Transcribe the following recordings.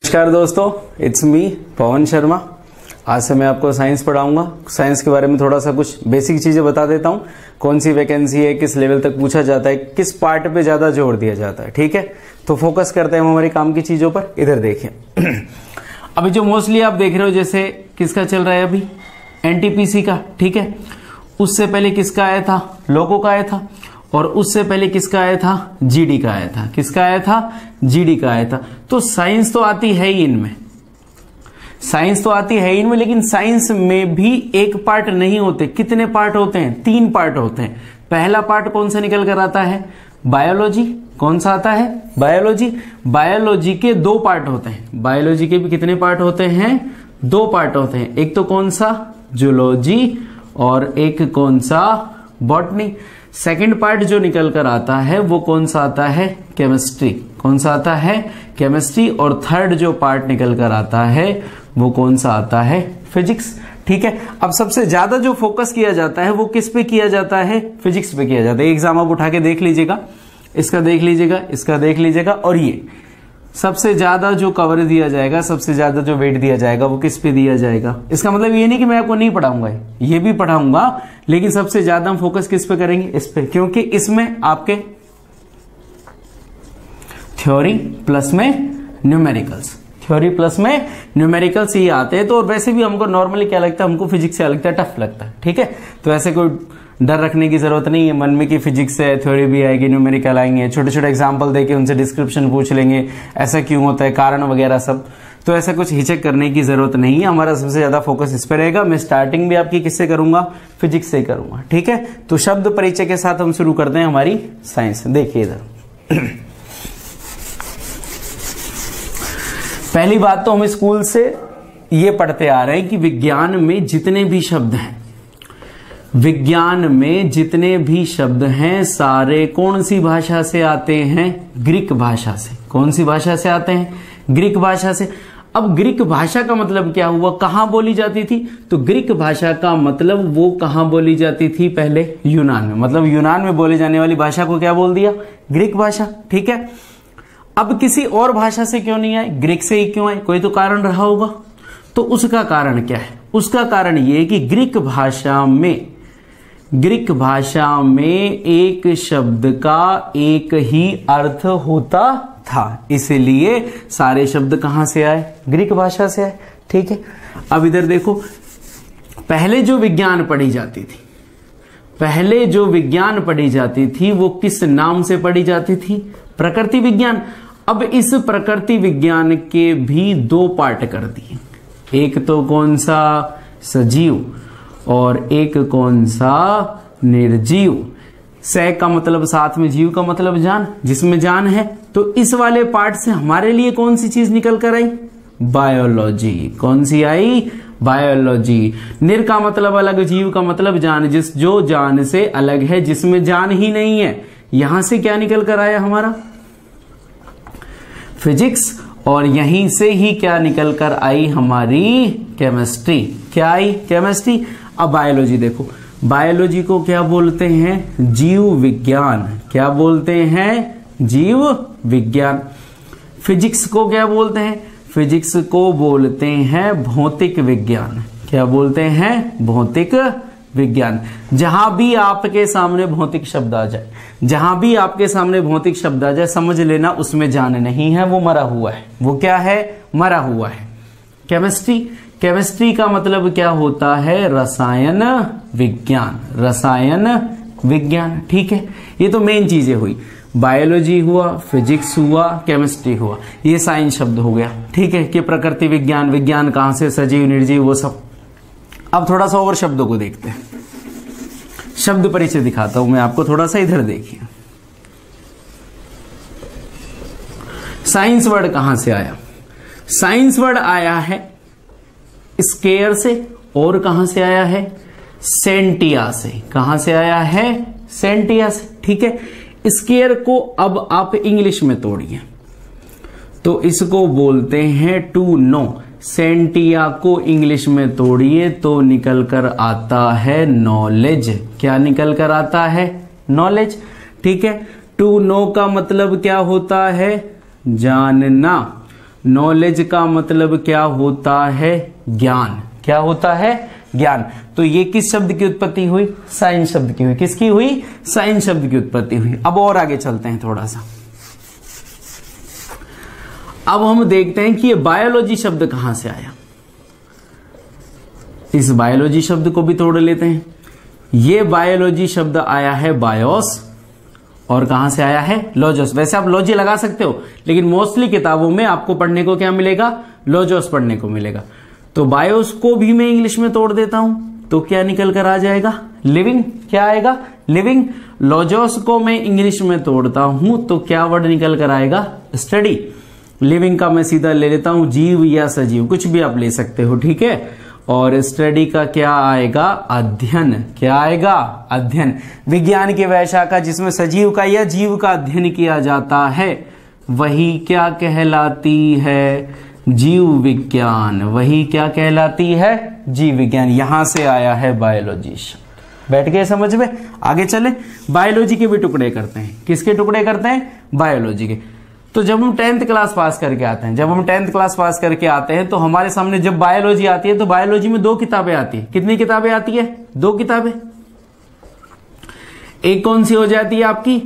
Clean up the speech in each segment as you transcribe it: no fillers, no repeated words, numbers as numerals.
नमस्कार दोस्तों, it's me Pawan Sharma. आज से मैं आपको साइंस पढ़ाऊंगा। साइंस के बारे में थोड़ा सा कुछ बेसिक चीजें बता देता हूं। कौन सी वैकेंसी है, किस लेवल तक पूछा जाता है, किस पार्ट पे ज्यादा जोर दिया जाता है। ठीक है, तो फोकस करते हैं हम हमारे काम की चीजों पर। इधर देखिए अभी जो मोस्टली आप देख रहे हो, जैसे किसका चल रहा है अभी, एनटीपीसी का। ठीक है, उससे पहले किसका आया था, लोगो का आया था, और उससे पहले किसका आया था, जीडी का आया था। किसका आया था, जीडी का आया था। तो साइंस तो आती है ही इनमें, साइंस तो आती है इनमें, लेकिन साइंस में भी एक पार्ट नहीं होते। कितने पार्ट होते हैं, 3 पार्ट होते हैं। पहला पार्ट कौन सा निकल कर आता है, बायोलॉजी। कौन सा आता है, बायोलॉजी। बायोलॉजी के 2 पार्ट होते हैं। बायोलॉजी के भी कितने पार्ट होते हैं, 2 पार्ट होते हैं। एक तो कौन सा, जूलॉजी, और एक कौन सा, बॉटनी। सेकंड पार्ट जो निकल कर आता है वो कौन सा आता है, केमिस्ट्री। कौन सा आता है, केमिस्ट्री। और थर्ड जो पार्ट निकल कर आता है वो कौन सा आता है, फिजिक्स। ठीक है, अब सबसे ज्यादा जो फोकस किया जाता है वो किस पे किया जाता है, फिजिक्स पे किया जाता है। एग्जाम आप उठा के देख लीजिएगा, इसका देख लीजिएगा, इसका देख लीजिएगा, और ये सबसे ज्यादा जो कवर दिया जाएगा, सबसे ज्यादा जो वेट दिया जाएगा वो किस पे दिया जाएगा। इसका मतलब ये नहीं कि मैं आपको नहीं पढ़ाऊंगा, ये भी पढ़ाऊंगा, लेकिन सबसे ज्यादा हम फोकस किस पे करेंगे, इस पे, क्योंकि इसमें आपके थ्योरी प्लस में न्यूमेरिकल्स, थ्योरी प्लस में न्यूमेरिकल्स ये आते हैं। तो और वैसे भी हमको नॉर्मली क्या लगता है, हमको फिजिक्स क्या लगता है, टफ लगता है। ठीक है, तो ऐसे कोई डर रखने की जरूरत नहीं है मन में कि फिजिक्स है, थ्योरी भी आएगी, न्यूमेरिकल आएंगे। छोटे छोटे एग्जांपल देके उनसे डिस्क्रिप्शन पूछ लेंगे, ऐसा क्यों होता है, कारण वगैरह सब। तो ऐसा कुछ हिचक करने की जरूरत नहीं है। हमारा सबसे ज्यादा फोकस इस पर रहेगा। मैं स्टार्टिंग भी आपकी किससे करूंगा, फिजिक्स से करूंगा। ठीक है, तो शब्द परिचय के साथ हम शुरू करते हैं हमारी साइंस। देखिए इधर पहली बात तो हम स्कूल से ये पढ़ते आ रहे हैं कि विज्ञान में जितने भी शब्द हैं, विज्ञान में जितने भी शब्द हैं सारे कौन सी भाषा से आते हैं, ग्रीक भाषा से। कौन सी भाषा से आते हैं, ग्रीक भाषा से। अब ग्रीक भाषा का मतलब क्या हुआ, कहां बोली जाती थी, तो ग्रीक भाषा का मतलब वो कहां बोली जाती थी, पहले यूनान में। मतलब यूनान में बोली जाने वाली भाषा को क्या बोल दिया, ग्रीक भाषा। ठीक है, अब किसी और भाषा से क्यों नहीं आए, ग्रीक से ही क्यों आए, कोई तो कारण रहा होगा। तो उसका कारण क्या है, उसका कारण ये है कि ग्रीक भाषा में एक शब्द का एक ही अर्थ होता था, इसलिए सारे शब्द कहां से आए, ग्रीक भाषा से आए। ठीक है, अब इधर देखो, पहले जो विज्ञान पढ़ी जाती थी, पहले जो विज्ञान पढ़ी जाती थी वो किस नाम से पढ़ी जाती थी, प्रकृति विज्ञान। अब इस प्रकृति विज्ञान के भी 2 पार्ट कर दिए। एक तो कौन सा, सजीव, और एक कौन सा, निर्जीव। स का मतलब साथ में, जीव का मतलब जान, जिसमें जान है। तो इस वाले पार्ट से हमारे लिए कौन सी चीज निकल कर आई, बायोलॉजी। कौन सी आई, बायोलॉजी। निर का मतलब अलग, जीव का मतलब जान, जिस जो जान से अलग है, जिसमें जान ही नहीं है। यहां से क्या निकल कर आया हमारा, फिजिक्स, और यहीं से ही क्या निकल कर आई हमारी केमिस्ट्री। क्या आई, केमिस्ट्री। अब बायोलॉजी देखो, बायोलॉजी को क्या बोलते हैं, जीव विज्ञान। क्या बोलते हैं, जीव विज्ञान। फिजिक्स को क्या बोलते हैं, फिजिक्स को बोलते हैं भौतिक विज्ञान। क्या बोलते हैं, भौतिक विज्ञान। जहां भी आपके सामने भौतिक शब्द आ जाए, जहां भी आपके सामने भौतिक शब्द आ जाए, समझ लेना उसमें जान नहीं है, वो मरा हुआ है। वो क्या है, मरा हुआ है। केमिस्ट्री, केमिस्ट्री का मतलब क्या होता है, रसायन विज्ञान। रसायन विज्ञान। ठीक है, ये तो मेन चीजें हुई। बायोलॉजी हुआ, फिजिक्स हुआ, केमिस्ट्री हुआ, ये साइंस शब्द हो गया। ठीक है, कि प्रकृति विज्ञान, विज्ञान कहां से, सजीव, निर्जीव, वो सब। अब थोड़ा सा और शब्दों को देखते हैं। शब्द परिचय दिखाता हूं मैं आपको, थोड़ा सा इधर देखिए। साइंस वर्ड कहां से आया, साइंस वर्ड आया है स्केयर से, और कहां से आया है, सेंटिया से। कहां से आया है, सेंटिया से। ठीक है, स्केयर को अब आप इंग्लिश में तोड़िए तो इसको बोलते हैं टू नो। सेंटिया को इंग्लिश में तोड़िए तो निकल कर आता है नॉलेज। क्या निकल कर आता है, नॉलेज। ठीक है, टू नो का मतलब क्या होता है, जानना। नॉलेज का मतलब क्या होता है? ज्ञान। क्या होता है? ज्ञान। तो ये किस शब्द की उत्पत्ति हुई? साइंस शब्द की हुई। किसकी हुई? साइंस शब्द की उत्पत्ति हुई। अब और आगे चलते हैं थोड़ा सा। अब हम देखते हैं कि ये बायोलॉजी शब्द कहां से आया। इस बायोलॉजी शब्द को भी तोड़ लेते हैं। ये बायोलॉजी शब्द आया है बायोस, और कहां से आया है? लॉजोस। वैसे आप लॉजी लगा सकते हो, लेकिन मोस्टली किताबों में आपको पढ़ने को क्या मिलेगा? लॉजोस पढ़ने को मिलेगा। तो बायोस को भी मैं इंग्लिश में तोड़ देता हूं, तो क्या निकल कर आ जाएगा? लिविंग। क्या आएगा? लिविंग। लॉजोस को मैं इंग्लिश में तोड़ता हूं तो क्या वर्ड निकल कर आएगा? स्टडी। लिविंग का मैं सीधा ले लेता हूं जीव या सजीव, कुछ भी आप ले सकते हो, ठीक है। और स्टडी का क्या आएगा? अध्ययन। क्या आएगा? अध्ययन। विज्ञान की वह शाखा जिसमें सजीव का या जीव का अध्ययन किया जाता है, वही क्या कहलाती है? जीव विज्ञान। वही क्या कहलाती है? जीव विज्ञान। यहां से आया है बायोलॉजी। बैठ गए समझ में? आगे चले। बायोलॉजी के भी टुकड़े करते हैं। किसके टुकड़े करते हैं? बायोलॉजी के। तो जब हम 10th क्लास पास करके आते हैं, तो हमारे सामने जब बायोलॉजी आती है, तो बायोलॉजी में 2 किताबें आती है। कितनी किताबें आती है? 2 किताबें। एक कौन सी हो जाती है आपकी?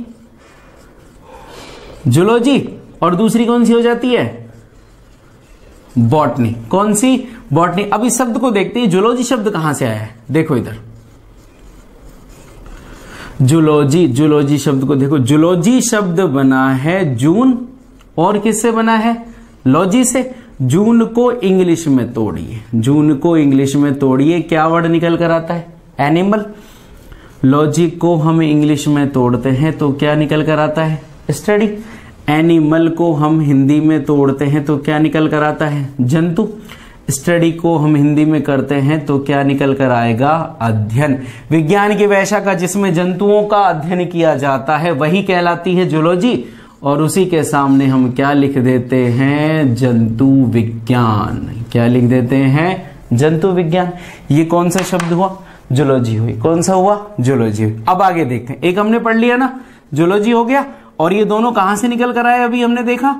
जूलॉजी। और दूसरी कौन सी हो जाती है? बॉटनी। कौन सी? बॉटनी। अब इस शब्द को देखते हैं, जूलॉजी शब्द कहां से आया है? देखो इधर, जूलॉजी। जूलॉजी शब्द को देखो। जूलॉजी शब्द बना है जून, और किससे बना है? लॉजी से। जून को इंग्लिश में तोड़िए। जून को इंग्लिश में तोड़िए, क्या वर्ड निकल कर आता है? एनिमल। लॉजी को हम इंग्लिश में तोड़ते हैं तो क्या निकल कर आता है? स्टडी। एनिमल को हम हिंदी में तोड़ते हैं तो क्या निकल कर आता है? जंतु। स्टडी को हम हिंदी में करते हैं तो क्या निकल कर आएगा? अध्ययन। विज्ञान की वह शाखा जिसमें जंतुओं का अध्ययन किया जाता है, वही कहलाती है जूलॉजी। और उसी के सामने हम क्या लिख देते हैं? जंतु विज्ञान। क्या लिख देते हैं? जंतु विज्ञान। ये कौन सा शब्द हुआ? जूलॉजी हुई। कौन सा हुआ? जूलॉजी हुई। अब आगे देखते हैं। एक हमने पढ़ लिया ना, जूलॉजी हो गया। और ये दोनों कहां से निकल कर आए? अभी हमने देखा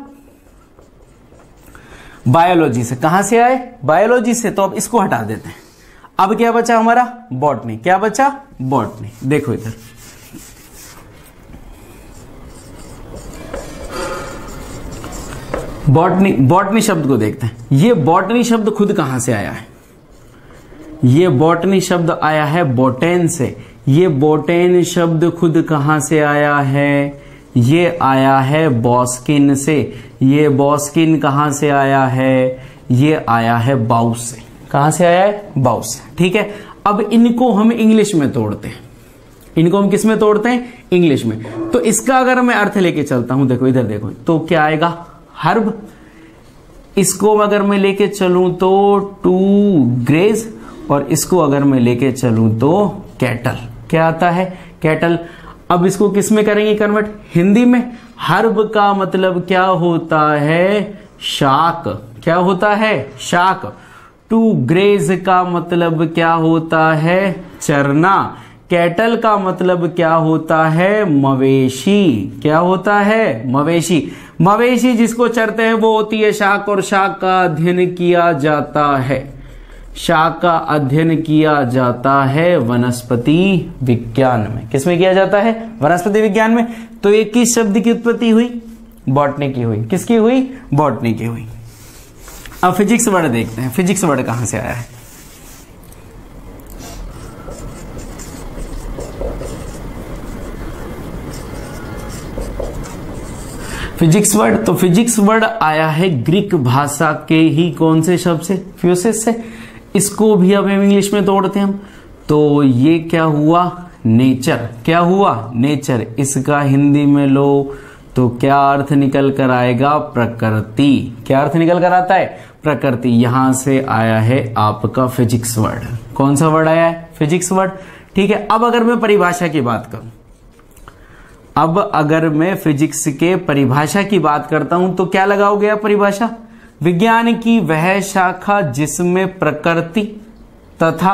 बायोलॉजी से। कहां से आए? बायोलॉजी से। तो अब इसको हटा देते हैं। अब क्या बचा हमारा? बॉटनी। क्या बचा? बॉटनी। देखो इधर, बॉटनी। बॉटनी शब्द को देखते हैं। ये बॉटनी शब्द खुद कहां से आया है? ये बॉटनी शब्द आया है बोटेन से। ये बोटेन शब्द खुद कहां से आया है? ये आया है बॉस्किन से। ये बॉस्किन कहां से आया है? ये आया है बाउस से। कहां से आया है? बाउस से। ठीक है। अब इनको हम इंग्लिश में तोड़ते हैं। इनको हम किस में तोड़ते हैं? इंग्लिश में। तो इसका अगर मैं अर्थ लेके चलता हूं, देखो इधर देखो, तो क्या आएगा? हर्ब। इसको अगर मैं लेके चलूं तो टू ग्रेज, और इसको अगर मैं लेके चलूं तो कैटल। क्या आता है? कैटल। अब इसको किस में करेंगे कन्वर्ट? हिंदी में। हर्ब का मतलब क्या होता है? शाक। क्या होता है? शाक। टू ग्रेज का मतलब क्या होता है? चरना। कैटल का मतलब क्या होता है? मवेशी। क्या होता है? मवेशी। मवेशी जिसको चरते हैं वो होती है शाक, और शाक का अध्ययन किया जाता है। शाक का अध्ययन किया जाता है वनस्पति विज्ञान में। किसमें किया जाता है? वनस्पति विज्ञान में। तो ये किस शब्द की उत्पत्ति हुई? बॉटनी की हुई। किसकी हुई? बॉटनी की हुई। अब फिजिक्स वर्ड देखते हैं। फिजिक्स वर्ड कहां से आया है? फिजिक्स वर्ड, तो फिजिक्स वर्ड आया है ग्रीक भाषा के ही कौन से शब्द से? फ्यूसिस से। इसको भी अब हम इंग्लिश में तोड़ते हैं हम, तो ये क्या हुआ? नेचर। क्या हुआ? नेचर। इसका हिंदी में लो तो क्या अर्थ निकल कर आएगा? प्रकृति। क्या अर्थ निकल कर आता है? प्रकृति। यहां से आया है आपका फिजिक्स वर्ड। कौन सा वर्ड आया है? Physics word. ठीक है। अब अगर मैं परिभाषा की बात करूं, अब अगर मैं फिजिक्स के परिभाषा की बात करता हूं तो क्या लगाओगे आप परिभाषा? विज्ञान की वह शाखा जिसमें प्रकृति तथा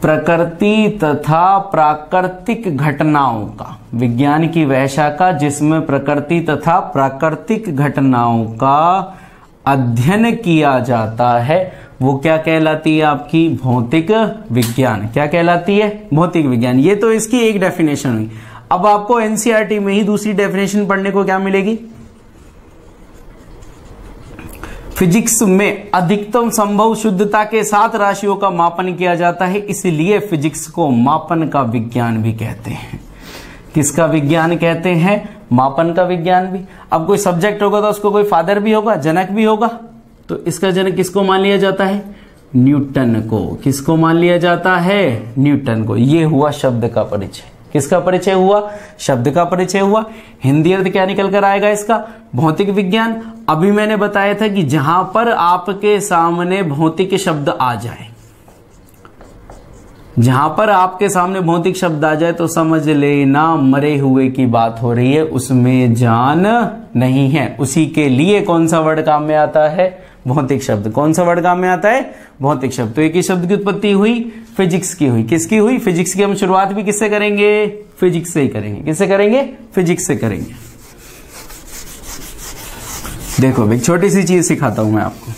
प्रकृति तथा प्राकृतिक घटनाओं का, विज्ञान की वह शाखा जिसमें प्रकृति तथा प्राकृतिक घटनाओं का अध्ययन किया जाता है, वो क्या कहलाती है आपकी? भौतिक विज्ञान। क्या कहलाती है? भौतिक विज्ञान। ये तो इसकी एक डेफिनेशन हुई। अब आपको एनसीईआरटी में ही दूसरी डेफिनेशन पढ़ने को क्या मिलेगी? फिजिक्स में अधिकतम संभव शुद्धता के साथ राशियों का मापन किया जाता है, इसलिए फिजिक्स को मापन का विज्ञान भी कहते हैं। किसका विज्ञान कहते हैं? मापन का विज्ञान भी। अब कोई सब्जेक्ट होगा तो उसको कोई फादर भी होगा, जनक भी होगा, तो इसका जनक किसको मान लिया जाता है? न्यूटन को। किसको मान लिया जाता है? न्यूटन को। ये हुआ शब्द का परिचय। किसका परिचय हुआ? शब्द का परिचय हुआ। हिंदी अर्थ क्या निकल कर आएगा इसका? भौतिक विज्ञान। अभी मैंने बताया था कि जहां पर आपके सामने भौतिक शब्द आ जाए, जहां पर आपके सामने भौतिक शब्द आ जाए तो समझ लेना मरे हुए की बात हो रही है, उसमें जान नहीं है। उसी के लिए कौन सा वर्ड काम में आता है? भौतिक शब्द। कौन सा वर्ड काम में आता है? भौतिक शब्द। तो एक ही शब्द की उत्पत्ति हुई, फिजिक्स की हुई। किसकी हुई? फिजिक्स की। हम शुरुआत भी किससे करेंगे? फिजिक्स से ही करेंगे। किससे करेंगे? फिजिक्स से करेंगे। देखो एक छोटी सी चीज सिखाता हूं मैं आपको।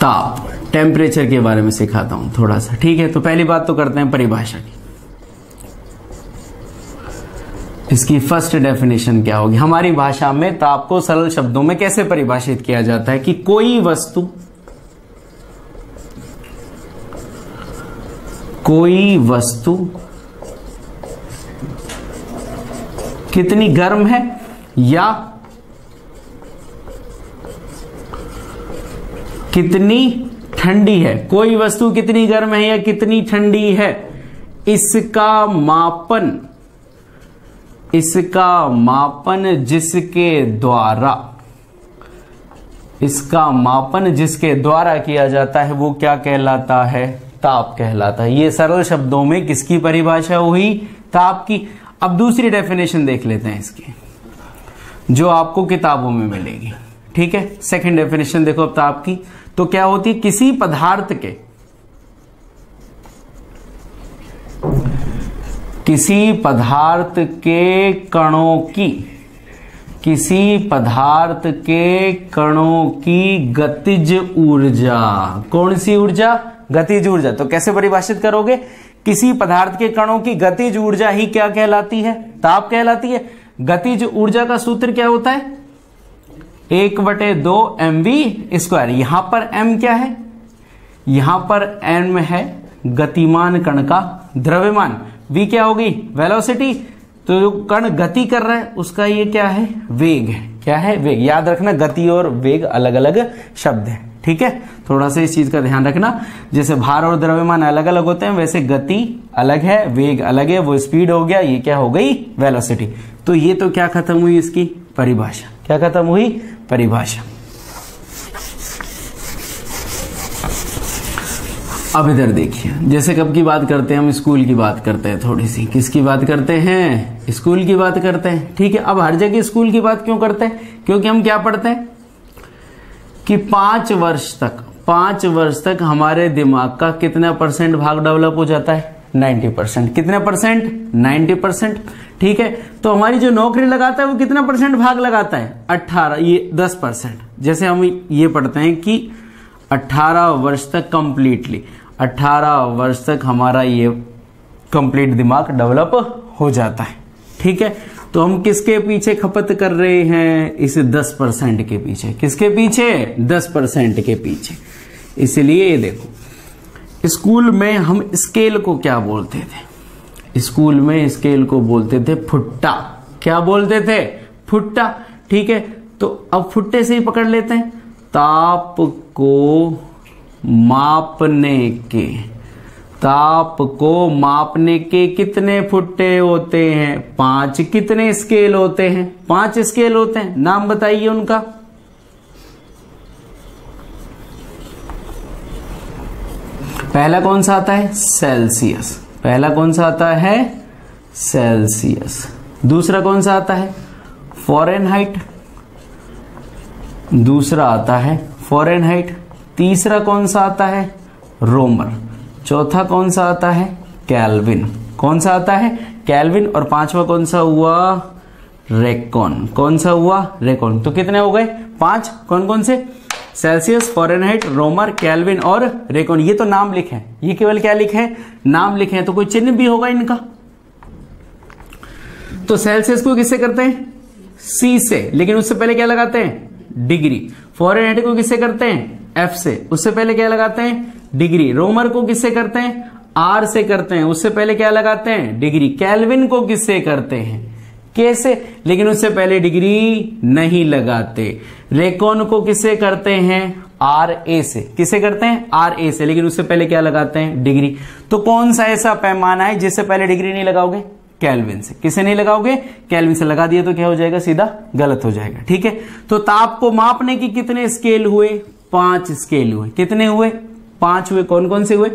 ताप, टेम्परेचर के बारे में सिखाता हूं थोड़ा सा, ठीक है? तो पहली बात तो करते हैं परिभाषा की। इसकी फर्स्ट डेफिनेशन क्या होगी हमारी भाषा में? ताप को सरल शब्दों में कैसे परिभाषित किया जाता है कि कोई वस्तु कितनी गर्म है या कितनी ठंडी है। कोई वस्तु कितनी गर्म है या कितनी ठंडी है, इसका मापन जिसके द्वारा किया जाता है वो क्या कहलाता है? ताप कहलाता है। ये सरल शब्दों में किसकी परिभाषा हुई? ताप की। अब दूसरी डेफिनेशन देख लेते हैं इसकी, जो आपको किताबों में मिलेगी, ठीक है? सेकंड डेफिनेशन देखो अब ताप की, तो क्या होती है? किसी पदार्थ के कणों की गतिज ऊर्जा। कौन सी ऊर्जा? गतिज ऊर्जा। तो कैसे परिभाषित करोगे? किसी पदार्थ के कणों की गतिज ऊर्जा ही क्या कहलाती है? ताप कहलाती है। गतिज ऊर्जा का सूत्र क्या होता है? 1/2 mv²। यहां पर m क्या है? यहां पर m है गतिमान कण का द्रव्यमान, v क्या होगी? वेलोसिटी। तो जो कण गति कर रहा है उसका ये क्या है? वेग है। क्या है? वेग। याद रखना गति और वेग अलग अलग शब्द है, ठीक है? थोड़ा सा इस चीज का ध्यान रखना। जैसे भार और द्रव्यमान अलग अलग होते हैं, वैसे गति अलग है, वेग अलग है। वो स्पीड हो गया, ये क्या हो गई? वेलोसिटी। तो ये तो क्या खत्म हुई इसकी परिभाषा? क्या खत्म हुई? परिभाषा। अब इधर देखिए, जैसे कब की बात करते हैं हम? स्कूल की बात करते हैं थोड़ी सी। किसकी बात करते हैं? स्कूल की बात करते हैं, ठीक है? अब हर जगह स्कूल की बात क्यों करते हैं? क्योंकि हम क्या पढ़ते हैं कि 5 वर्ष तक हमारे दिमाग का कितना % भाग डेवलप हो जाता है? 90%। कितने %? 90%, ठीक है? तो हमारी जो नौकरी लगाता है वो कितना % भाग लगाता है? 18, ये 10%। जैसे हम ये पढ़ते हैं कि 18 वर्ष तक कंप्लीटली, 18 वर्ष तक हमारा ये कंप्लीट दिमाग डेवलप हो जाता है, ठीक है? तो हम किसके पीछे खपत कर रहे हैं? इस 10% के पीछे। किसके पीछे? 10% के पीछे। इसलिए देखो, स्कूल में हम स्केल को क्या बोलते थे? स्कूल में स्केल को बोलते थे फुट्टा। क्या बोलते थे? फुट्टा, ठीक है? तो अब फुट्टे से ही पकड़ लेते हैं। ताप को मापने के कितने फुट्टे होते हैं? 5। कितने स्केल होते हैं? 5 स्केल होते हैं। नाम बताइए उनका। पहला कौन सा आता है? सेल्सियस। पहला कौन सा आता है? सेल्सियस। दूसरा कौन सा आता है? फ़ारेनहाइट। दूसरा आता है फ़ारेनहाइट। तीसरा कौन सा आता है, रोमर, चौथा कौन सा आता है, केल्विन, कौन सा आता है, केल्विन, और पांचवा कौन सा हुआ, रेकॉन, कौन सा हुआ, रेकॉन। तो कितने हो गए, 5। कौन कौन से, सेल्सियस, फ़ारेनहाइट, रोमर, केल्विन और रेकॉन। ये तो नाम लिखे हैं, ये केवल क्या लिखे हैं, नाम लिखे हैं, तो कोई चिन्ह भी होगा इनका। तो सेल्सियस को किससे करते हैं, C से, लेकिन उससे पहले क्या लगाते हैं, डिग्री। फ़ारेनहाइट को किससे करते हैं, F से, उससे पहले क्या लगाते हैं, डिग्री। रोमर को किससे करते हैं, R से करते हैं, उससे पहले क्या लगाते हैं, डिग्री। केल्विन को किससे करते हैं, कैसे, लेकिन उससे पहले डिग्री नहीं लगाते। रेकॉन को किससे करते हैं, RA से, किससे करते हैं, RA से, लेकिन उससे पहले क्या लगाते हैं, डिग्री। तो कौन सा ऐसा पैमाना है जिससे पहले डिग्री नहीं लगाओगे, केल्विन से। किसे नहीं लगाओगे, केल्विन से। लगा दिए तो क्या हो जाएगा, सीधा गलत हो जाएगा। ठीक है, तो ताप को मापने की कितने स्केल हुए, 5 स्केल हुए। कितने हुए, 5 हुए। कौन कौन से हुए,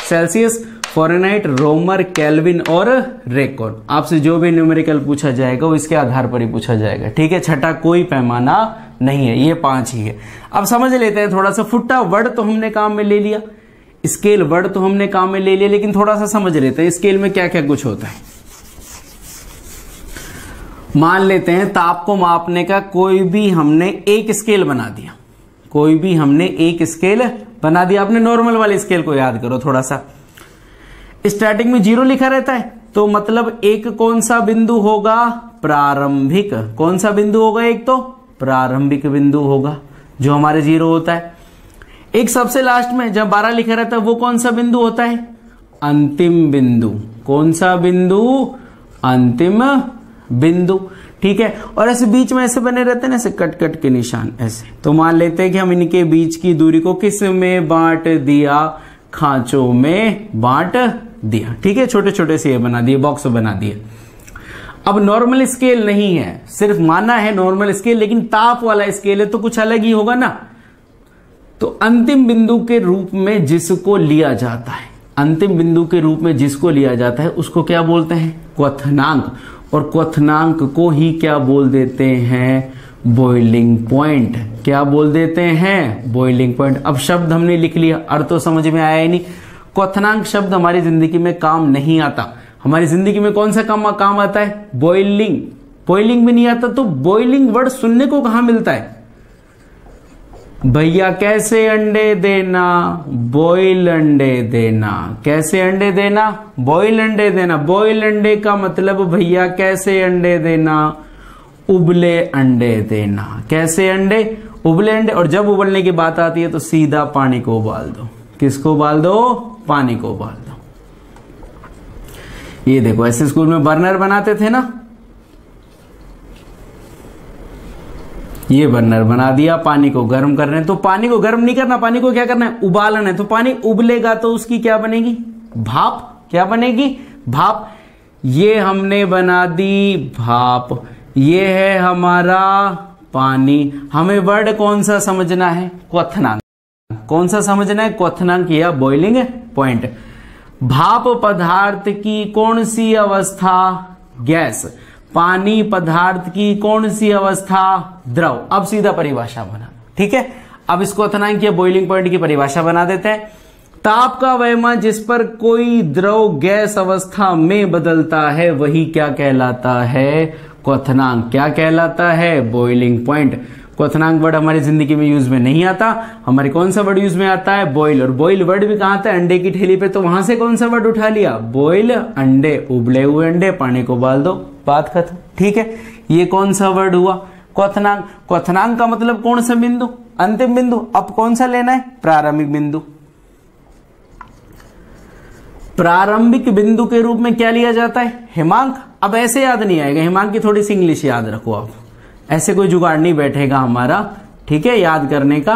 सेल्सियस, फ़ारेनहाइट, रोमर, केल्विन और रेकॉन। आपसे जो भी न्यूमेरिकल पूछा जाएगा वो इसके आधार पर ही पूछा जाएगा। ठीक है, छठा कोई पैमाना नहीं है, ये 5 ही है। अब समझ लेते हैं थोड़ा सा। फुट्टा वर्ड तो हमने काम में ले लिया, स्केल वर्ड तो हमने काम में ले लिया, लेकिन थोड़ा सा समझ लेते हैं स्केल में क्या क्या कुछ होता है। मान लेते हैं ताप को मापने का कोई भी हमने एक स्केल बना दिया, कोई भी हमने एक स्केल बना दिया। आपने नॉर्मल वाले स्केल को याद करो थोड़ा सा। स्टार्टिंग में 0 लिखा रहता है, तो मतलब एक कौन सा बिंदु होगा, प्रारंभिक। कौन सा बिंदु होगा, एक तो प्रारंभिक बिंदु होगा जो हमारे 0 होता है। एक सबसे लास्ट में जब 12 लिखा रहता है वो कौन सा बिंदु होता है, अंतिम बिंदु। कौन सा बिंदु, अंतिम बिंदु। ठीक है, और ऐसे बीच में ऐसे बने रहते हैं ना, ऐसे कट कट के निशान ऐसे। तो मान लेते हैं कि हम इनके बीच की दूरी को किस में बांट दिया, खांचों में बांट दिया। ठीक है, छोटे छोटे से ये बना दिए, बॉक्स बना दिए। अब नॉर्मल स्केल नहीं है, सिर्फ माना है नॉर्मल स्केल, लेकिन ताप वाला स्केल है तो कुछ अलग ही होगा ना। तो अंतिम बिंदु के रूप में जिसको लिया जाता है, अंतिम बिंदु के रूप में जिसको लिया जाता है उसको क्या बोलते हैं, क्वथनांक। और क्वथनांक को ही क्या बोल देते हैं, बॉइलिंग पॉइंट। क्या बोल देते हैं, बॉइलिंग पॉइंट। अब शब्द हमने लिख लिया, अर्थ तो समझ में आया ही नहीं। क्वथनांक शब्द हमारी जिंदगी में काम नहीं आता। हमारी जिंदगी में कौन सा काम आता है, बॉइलिंग। बॉइलिंग भी नहीं आता, तो बॉइलिंग वर्ड सुनने को कहां मिलता है, भैया कैसे अंडे देना, बॉयल अंडे देना। कैसे अंडे देना, बॉयल अंडे देना। बॉयल अंडे का मतलब भैया कैसे अंडे देना, उबले अंडे देना। कैसे अंडे, उबले अंडे। और जब उबलने की बात आती है तो सीधा पानी को उबाल दो। किसको उबाल दो, पानी को उबाल दो। ये देखो ऐसे स्कूल में बर्नर बनाते थे ना, ये बर्नर बना दिया, पानी को गर्म कर रहे हैं। तो पानी को गर्म नहीं करना, पानी को क्या करना है, उबालना है। तो पानी उबलेगा तो उसकी क्या बनेगी, भाप। क्या बनेगी, भाप। ये हमने बना दी भाप, ये है हमारा पानी। हमें वर्ड कौन सा समझना है, क्वथनांक। कौन सा समझना है, क्वथनांक या बॉइलिंग पॉइंट। भाप पदार्थ की कौन सी अवस्था, गैस। पानी पदार्थ की कौन सी अवस्था, द्रव। अब सीधा परिभाषा बना, ठीक है। अब इसको क्वथनांक या बॉइलिंग पॉइंट की परिभाषा बना देते हैं। ताप का वैमा जिस पर कोई द्रव गैस अवस्था में बदलता है वही क्या कहलाता है, क्वथनांक। क्या कहलाता है, बॉइलिंग पॉइंट। क्वथनांक वर्ड हमारी जिंदगी में यूज में नहीं आता। हमारे कौन सा वर्ड यूज में आता है, बॉइल। और बॉइल वर्ड भी कहां आता है, अंडे की ठेली पे। तो वहां से कौन सा वर्ड उठा लिया, बॉइल अंडे। उबले हुए अंडे, पानी को उबाल दो, बात खत्म। ठीक है, ये कौन सा वर्ड हुआ, क्वथनांक। क्वथनांक का मतलब कौन सा बिंदु, अंतिम बिंदु। अब कौन सा लेना है, प्रारंभिक बिंदु। प्रारंभिक बिंदु के रूप में क्या लिया जाता है, हिमांक। अब ऐसे याद नहीं आएगा, हिमांक की थोड़ी सी इंग्लिश याद रखो आप, ऐसे कोई जुगाड़ नहीं बैठेगा हमारा, ठीक है, याद करने का।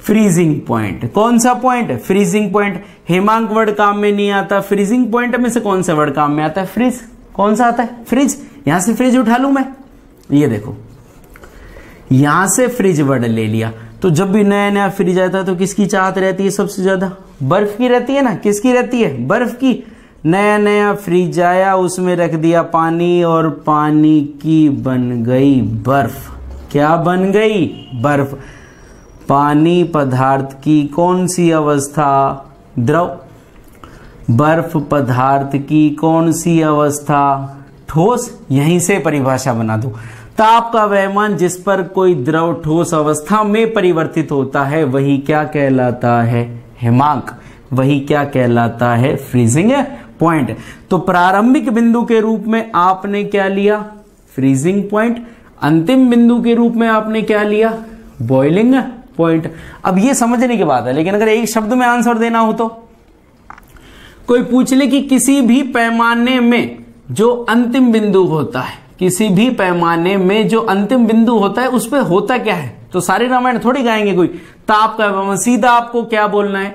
Freezing point. कौन सा पॉइंट, फ्रीजिंग पॉइंट। हिमांक वर्ड काम में नहीं आता, फ्रीजिंग पॉइंट में से कौन सा वर्ड काम में आता है, फ्रिज। कौन सा आता है, फ्रिज। यहां से फ्रिज उठा लू मैं, ये देखो यहां से फ्रिज वर्ड ले लिया। तो जब भी नया नया फ्रिज आता है तो किसकी चाहत रहती है सबसे ज्यादा, बर्फ की रहती है ना। किसकी रहती है, बर्फ की। नया नया फ्रिज आया, उसमें रख दिया पानी और पानी की बन गई बर्फ। क्या बन गई, बर्फ। पानी पदार्थ की कौन सी अवस्था? द्रव। बर्फ पदार्थ की कौन सी अवस्था? ठोस। यहीं से परिभाषा बना दो। ताप का वहमान जिस पर कोई द्रव ठोस अवस्था में परिवर्तित होता है वही क्या कहलाता है? हिमांक। वही क्या कहलाता है? Freezing point. तो प्रारंभिक बिंदु के रूप में आपने क्या लिया? Freezing point. अंतिम बिंदु के रूप में आपने क्या लिया? Boiling point. अब ये समझने की बात है, लेकिन अगर एक शब्द में आंसर देना हो तो कोई पूछ ले कि किसी भी पैमाने में जो अंतिम बिंदु होता है, किसी भी पैमाने में जो अंतिम बिंदु होता है उस पे होता क्या है, तो सारे रामायण थोड़ी गाएंगे कोई। ताप का सीधा आपको क्या बोलना है?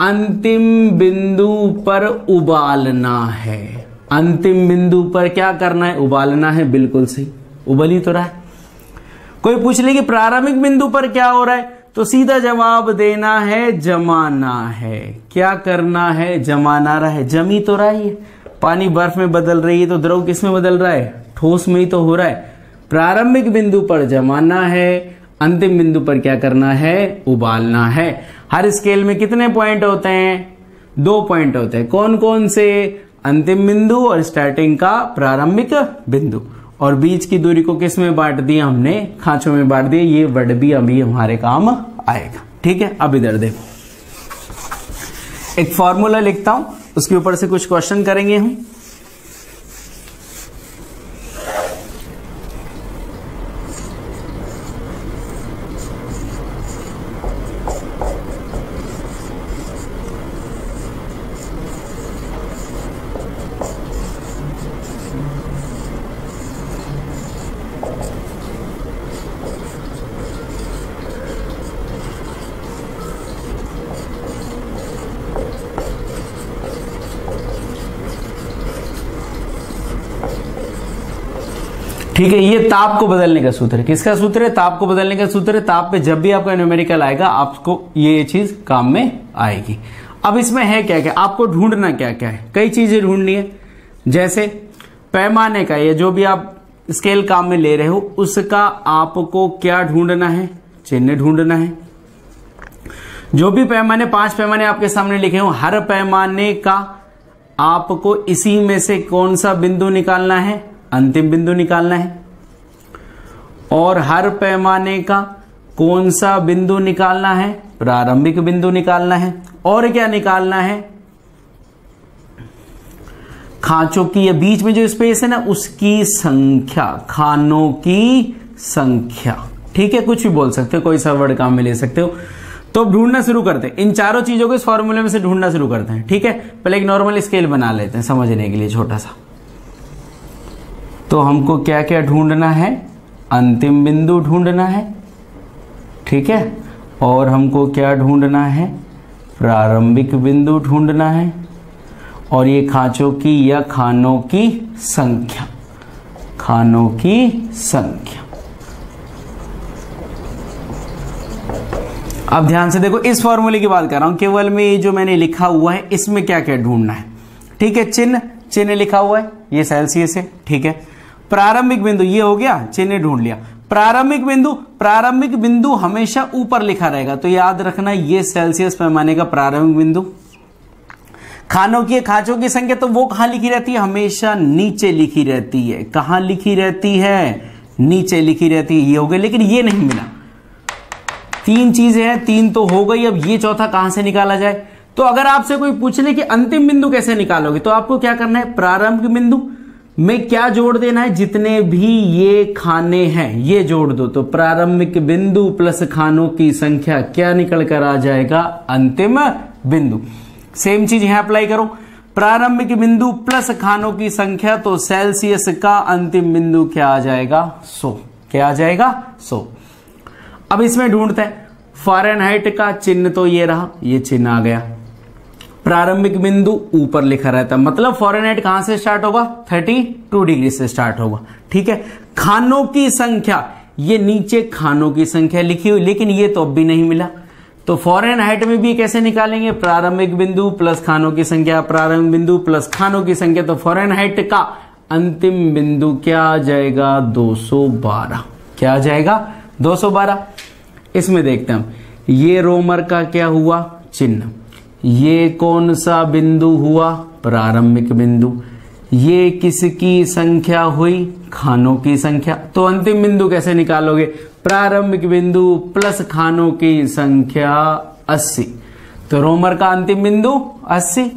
अंतिम बिंदु पर उबालना है। अंतिम बिंदु पर क्या करना है? उबालना है। बिल्कुल सही, उबल ही तो रहा है। कोई पूछ ले कि प्रारंभिक बिंदु पर क्या हो रहा है, तो सीधा जवाब देना है जमाना है। क्या करना है? जमाना रहा है। जमी तो रहा है, पानी बर्फ में बदल रही है, तो द्रव किस में बदल रहा है? ठोस में ही तो हो रहा है। प्रारंभिक बिंदु पर जमाना है, अंतिम बिंदु पर क्या करना है? उबालना है। हर स्केल में कितने पॉइंट होते हैं? 2 पॉइंट होते हैं। कौन कौन से? अंतिम बिंदु और स्टार्टिंग का प्रारंभिक बिंदु। और बीच की दूरी को किस में बांट दिया हमने? खांचों में बांट दिया। ये वर्ड भी अभी हमारे काम आएगा। ठीक है, अब इधर देखो, एक फॉर्मूला लिखता हूं, उसके ऊपर से कुछ क्वेश्चन करेंगे हम। ठीक है, ये ताप को बदलने का सूत्र है। किसका सूत्र है? ताप को बदलने का सूत्र है। ताप पे जब भी आपका न्यूमेरिकल आएगा आपको ये चीज काम में आएगी। अब इसमें है क्या क्या, आपको ढूंढना क्या क्या है? कई चीजें ढूंढनी है, जैसे पैमाने का, ये जो भी आप स्केल काम में ले रहे हो उसका आपको क्या ढूंढना है? चिन्ह ढूंढना है। जो भी पैमाने, 5 पैमाने आपके सामने लिखे हो, हर पैमाने का आपको इसी में से कौन सा बिंदु निकालना है? अंतिम बिंदु निकालना है। और हर पैमाने का कौन सा बिंदु निकालना है? प्रारंभिक बिंदु निकालना है। और क्या निकालना है? खांचों की, या बीच में जो स्पेस है ना उसकी संख्या, खानों की संख्या। ठीक है, कुछ भी बोल सकते हो, कोई सा वर्ड काम में ले सकते हो। तो अब ढूंढना शुरू करते हैं। इन चारों चीजों को इस फॉर्मूले में से ढूंढना शुरू करते हैं। ठीक है, पहले एक नॉर्मल स्केल बना लेते हैं समझने के लिए, छोटा सा। तो हमको क्या क्या ढूंढना है? अंतिम बिंदु ढूंढना है। ठीक है, और हमको क्या ढूंढना है? प्रारंभिक बिंदु ढूंढना है। और ये खांचों की या खानों की संख्या, खानों की संख्या। अब ध्यान से देखो, इस फॉर्मूले की बात कर रहा हूं, केवल में ये जो मैंने लिखा हुआ है इसमें क्या क्या ढूंढना है। ठीक है, चिन्ह, चिन्ह लिखा हुआ है, ये सेल्सियस है। ठीक है, प्रारंभिक बिंदु ये हो गया, चिन्ह ढूंढ लिया। प्रारंभिक बिंदु, प्रारंभिक बिंदु हमेशा ऊपर लिखा रहेगा, तो याद रखना ये सेल्सियस पैमाने का प्रारंभिक बिंदु। खानों की, खांचों की संख्या तो वो कहां लिखी रहती है? हमेशा नीचे लिखी रहती है। कहां लिखी रहती है? नीचे लिखी रहती है। ये हो गया, लेकिन ये नहीं मिला। 3 चीजें हैं, 3 तो हो गई, अब ये चौथा कहां से निकाला जाए? तो अगर आपसे कोई पूछ ले कि अंतिम बिंदु कैसे निकालोगे, तो आपको क्या करना है? प्रारंभिक बिंदु में क्या जोड़ देना है? जितने भी ये खाने हैं ये जोड़ दो, तो प्रारंभिक बिंदु प्लस खानों की संख्या क्या निकल कर आ जाएगा? अंतिम बिंदु। सेम चीज यहां अप्लाई करो, प्रारंभिक बिंदु प्लस खानों की संख्या, तो सेल्सियस का अंतिम बिंदु क्या आ जाएगा? 100। क्या आ जाएगा? 100। अब इसमें ढूंढते हैं फ़ारेनहाइट का चिन्ह, तो ये रहा, ये चिन्ह आ गया। प्रारंभिक बिंदु ऊपर लिखा रहता है, मतलब फ़ारेनहाइट कहां से स्टार्ट होगा? 32 डिग्री से स्टार्ट होगा। ठीक है, खानों की संख्या, ये नीचे खानों की संख्या लिखी हुई, लेकिन ये तो अब भी नहीं मिला। तो फ़ारेनहाइट में भी कैसे निकालेंगे? प्रारंभिक बिंदु प्लस खानों की संख्या, प्रारंभिक बिंदु प्लस खानों की संख्या, तो फ़ारेनहाइट का अंतिम बिंदु क्या आ जाएगा? 212। क्या आ जाएगा? 212। इसमें देखते हैं हम ये रोमर का क्या हुआ, चिन्ह। ये कौन सा बिंदु हुआ, प्रारंभिक बिंदु। ये किसकी संख्या हुई, खानों की संख्या। तो अंतिम बिंदु कैसे निकालोगे, प्रारंभिक बिंदु प्लस खानों की संख्या 80। तो रोमर का अंतिम बिंदु 80।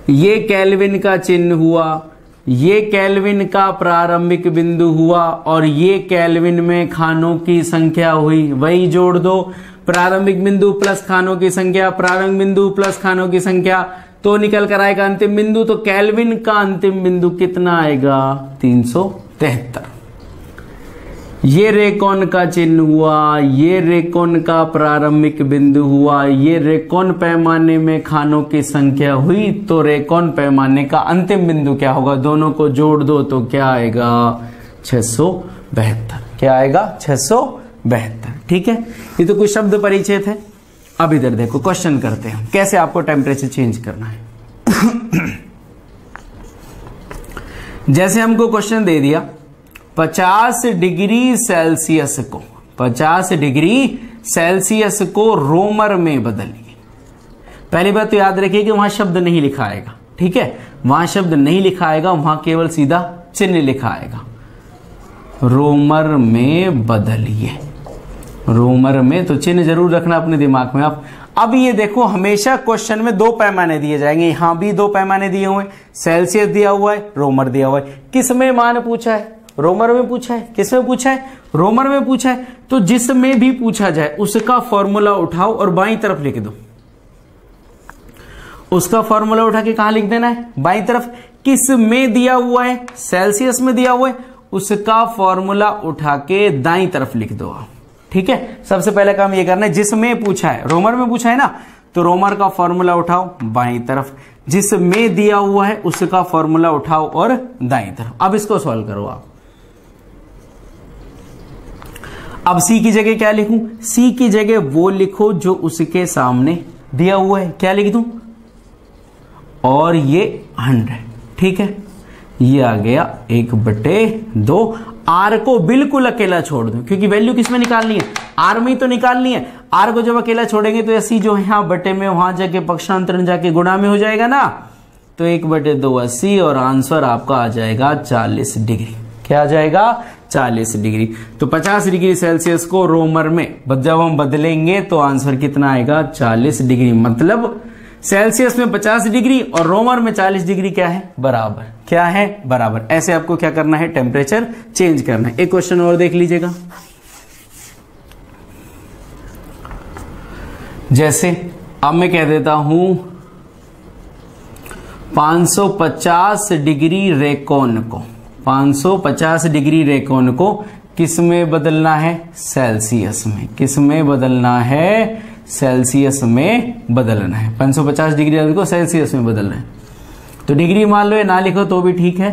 ये केल्विन का चिन्ह हुआ, ये केल्विन का प्रारंभिक बिंदु हुआ और ये केल्विन में खानों की संख्या हुई। वही जोड़ दो, प्रारंभिक बिंदु प्लस खानों की संख्या, प्रारंभिक बिंदु प्लस खानों की संख्या, तो निकल कर आएगा अंतिम बिंदु। तो केल्विन का अंतिम बिंदु कितना आएगा, 373। ये रेकॉन का चिन्ह हुआ, ये रेकॉन का प्रारंभिक बिंदु हुआ, ये रेकॉन पैमाने में खानों की संख्या हुई। तो रेकॉन पैमाने का अंतिम बिंदु क्या होगा, दोनों को जोड़ दो तो क्या आएगा, 672। क्या आएगा, 672। ठीक है, ये तो कुछ शब्द परिचय थे। अब इधर देखो, क्वेश्चन करते हैं कैसे आपको टेम्परेचर चेंज करना है। जैसे हमको क्वेश्चन दे दिया 50 डिग्री सेल्सियस को, 50 डिग्री सेल्सियस को रोमर में बदलिए। पहली बात तो याद रखिए कि वहां शब्द नहीं लिखा आएगा। ठीक है, वहां शब्द नहीं लिखा आएगा, वहां केवल सीधा चिन्ह लिखा आएगा। रोमर में बदलिए, रोमर में, तो चिन्ह जरूर रखना अपने दिमाग में आप। अब ये देखो, हमेशा क्वेश्चन में 2 पैमाने दिए जाएंगे। यहां भी 2 पैमाने दिए हुए, सेल्सियस दिया हुआ है, रोमर दिया हुआ है। किस में मान पूछा है, रोमर में पूछा है। किस में पूछा है, रोमर में पूछा है। तो जिसमें भी पूछा जाए उसका फॉर्मूला उठाओ और बाईं तरफ लिख दो। उसका फॉर्मूला उठा के कहां लिख देना है, बाईं तरफ। किस में दिया हुआ है, सेल्सियस में दिया हुआ है, उसका फॉर्मूला उठा के दाईं तरफ लिख दो। ठीक है, सबसे पहले काम ये करना है, जिसमें पूछा है, रोमर में पूछा है ना, तो रोमर का फॉर्मूला उठाओ बाईं तरफ। जिसमें दिया हुआ है उसका फॉर्मूला उठाओ और दाईं तरफ। अब इसको सॉल्व करो आप। अब सी की जगह क्या लिखूं, सी की जगह वो लिखो जो उसके सामने दिया हुआ है। क्या लिख दूं, और ये 100। ठीक है, ये आ गया 1/2। आर को बिल्कुल अकेला छोड़ दो, क्योंकि वैल्यू किसमें निकालनी है, आर में ही तो निकालनी है। आर को जब अकेला छोड़ेंगे तो अस्सी जो है यहाँ बटे में, वहां जाके पक्षांतरण जाके गुणा में हो जाएगा ना। तो 1/2 80 और आंसर आपका आ जाएगा 40 डिग्री। क्या आ जाएगा, 40 डिग्री। तो 50 डिग्री सेल्सियस को रोमर में जब हम बदलेंगे तो आंसर कितना आएगा, 40 डिग्री। मतलब सेल्सियस में 50 डिग्री और रोमर में 40 डिग्री क्या है, बराबर। क्या है, बराबर। ऐसे आपको क्या करना है, टेम्परेचर चेंज करना है। एक क्वेश्चन और देख लीजिएगा। जैसे अब मैं कह देता हूं 550 डिग्री रेकॉन को, 550 डिग्री रेकॉन को किस में बदलना है, सेल्सियस में। किस में बदलना है, सेल्सियस में बदलना है। 550 डिग्री को सेल्सियस में बदलना है। तो डिग्री मान लो, ना लिखो तो भी ठीक है।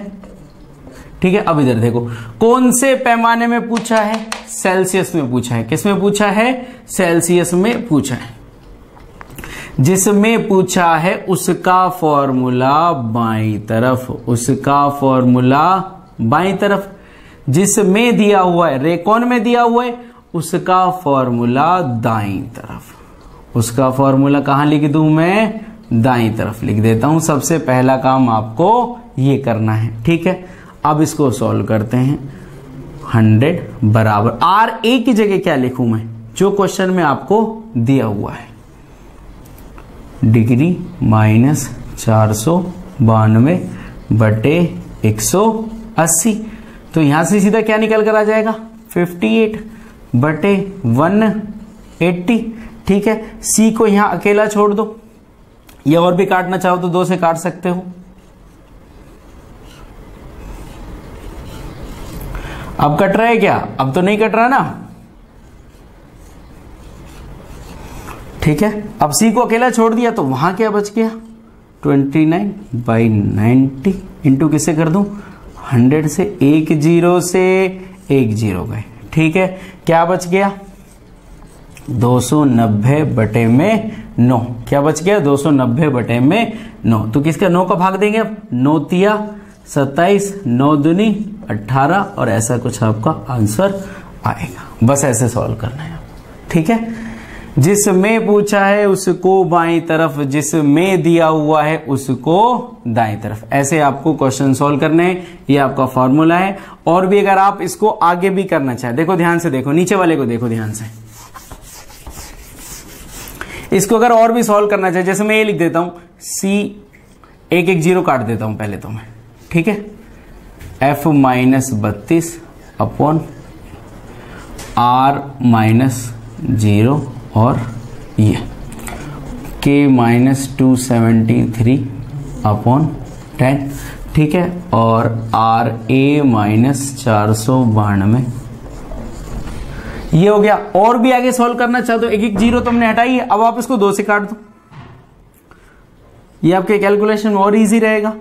ठीक है, अब इधर देखो, कौन से पैमाने में पूछा है, सेल्सियस में पूछा है। किस में पूछा है, सेल्सियस में पूछा है। जिसमें पूछा है उसका फॉर्मूला बाईं तरफ, उसका फॉर्मूला बाईं तरफ। जिसमें दिया हुआ है, रेकॉन में दिया हुआ है, उसका फॉर्मूला दाईं तरफ। उसका फॉर्मूला कहां लिख दूं मैं, दाईं तरफ लिख देता हूं। सबसे पहला काम आपको ये करना है। ठीक है, अब इसको सॉल्व करते हैं। 100 बराबर आर ए की जगह क्या लिखूं मैं, जो क्वेश्चन में आपको दिया हुआ है, डिग्री माइनस 492 बटे 180। तो यहां से सीधा क्या निकल कर आ जाएगा, 58 बटे 180। ठीक है, सी को यहां अकेला छोड़ दो, या और भी काटना चाहो तो 2 से काट सकते हो। अब कट रहा है क्या, अब तो नहीं कट रहा ना। ठीक है, अब सी को अकेला छोड़ दिया तो वहां क्या बच गया, 29/90 इंटू किससे कर दूं, 100 से। 1 0 से 1 0 गए। ठीक है, क्या बच गया, 290 बटे में 9। क्या बच गया, 290 बटे में 9। तो किसका 9 का भाग देंगे अब, 9 तिया 27, 9 दूनी 18 और ऐसा कुछ आपका आंसर आएगा। बस ऐसे सॉल्व करना है। ठीक है, जिसमें पूछा है उसको बाईं तरफ, जिसमें दिया हुआ है उसको दाईं तरफ। ऐसे आपको क्वेश्चन सॉल्व करने हैं, ये आपका फॉर्मूला है। और भी अगर आप इसको आगे भी करना चाहे, देखो ध्यान से देखो, नीचे वाले को देखो ध्यान से, इसको अगर और भी सॉल्व करना चाहे, जैसे मैं ये लिख देता हूं C, एक एक जीरो काट देता हूं पहले तो मैं, ठीक है, F-32 अपॉन R-0 और ये K-273 अपॉन 10, ठीक है, और RA-492, ये हो गया। और भी आगे सॉल्व करना चाहते हो, एक एक जीरो तो हमने हटाई है, अब आप इसको 2 से काट दो, ये आपके कैलकुलेशन और इजी रहेगा।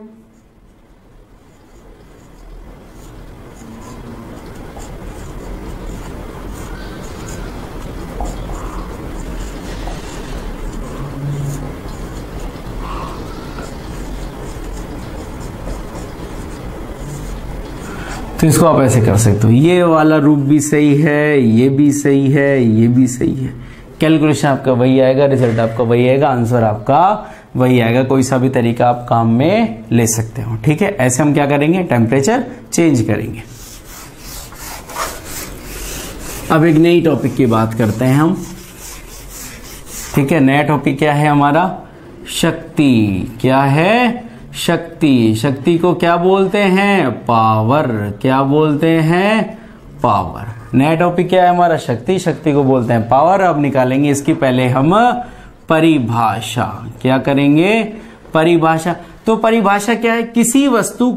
तो इसको आप ऐसे कर सकते हो, ये वाला रूप भी सही है, ये भी सही है, ये भी सही है, कैलकुलेशन आपका वही आएगा, रिजल्ट आपका वही आएगा, आंसर आपका वही आएगा। कोई सा भी तरीका आप काम में ले सकते हो, ठीक है। ऐसे हम क्या करेंगे, टेम्परेचर चेंज करेंगे। अब एक नई टॉपिक की बात करते हैं हम, ठीक है। नया टॉपिक क्या है हमारा, शक्ति। क्या है, शक्ति। शक्ति को क्या बोलते हैं, पावर। क्या बोलते हैं, पावर। नया टॉपिक क्या है हमारा, शक्ति। शक्ति को बोलते हैं पावर। अब निकालेंगे इसकी पहले हम परिभाषा। क्या करेंगे, परिभाषा। तो परिभाषा क्या है, किसी वस्तु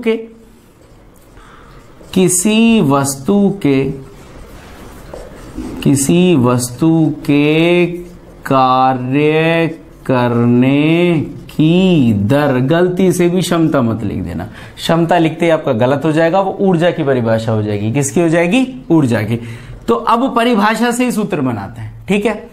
के कार्य करने की दर, गलती से भी क्षमता मत लिख देना, क्षमता लिखते ही आपका गलत हो जाएगा, वो ऊर्जा की परिभाषा हो जाएगी। किसकी हो जाएगी, ऊर्जा की। तो अब परिभाषा से ही सूत्र बनाते हैं, ठीक है।